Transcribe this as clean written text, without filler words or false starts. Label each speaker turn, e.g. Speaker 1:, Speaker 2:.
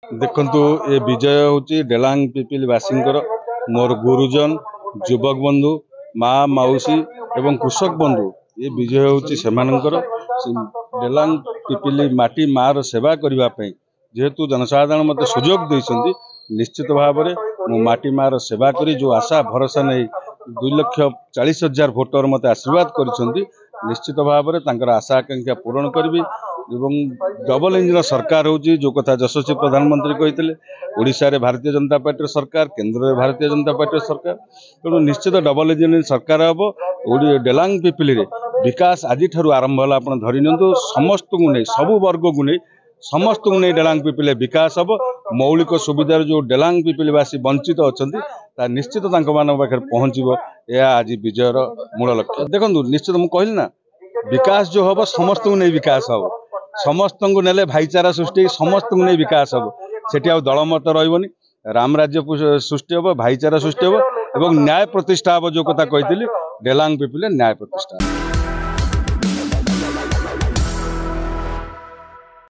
Speaker 1: देखु ये विजय हूँ डेलांग पिपिलवासी मोर गुरुजन युवक बंधु माँ मौसी एवं कृषक बंधु ये विजय हूँ से डेलांग पिपिली माटी माँ सेवा करने जेहेतु जनसाधारण मत सुजोग देते निश्चित भाव में मु माटी माँ सेवा करी जो आशा भरोसा नहीं 2,40,000 भोटर मत आशीर्वाद कर निश्चित भाव में आशा आकांक्षा पूरण करी डबल इंजन सरकार हूँ जो कथा यशस्वी प्रधानमंत्री कहते ओडिशा रे भारतीय जनता पार्टी सरकार केंद्र में भारतीय जनता पार्टी सरकार तेणु निश्चित डबल इंजन सरकार हम डेलांग पिपिली रे विकास आज आरंभ है आप धरी नि समस्त को नहीं सबु वर्ग को नहीं समस्त को नहीं डेलांग पिपिले विकास हम मौलिक सुविधार जो डेलांग पिपिलवासी वंचित अच्छा निश्चित पाखे पहुँचो यह आज विजयर मूल लक्ष्य देखो निश्चित मुझे कहली ना विकास जो हम समस्त को नहीं विकास हम समस्त को नेले भाईचारा सृष्टि समस्त को नहीं विकास हम सेठी आ दलमत रही राम राज्य सृष्टि हम भाईचारा सृष्टि हम न्याय प्रतिष्ठा हम जो कथा कही डेलांग पिपिले न्याय प्रतिष्ठा।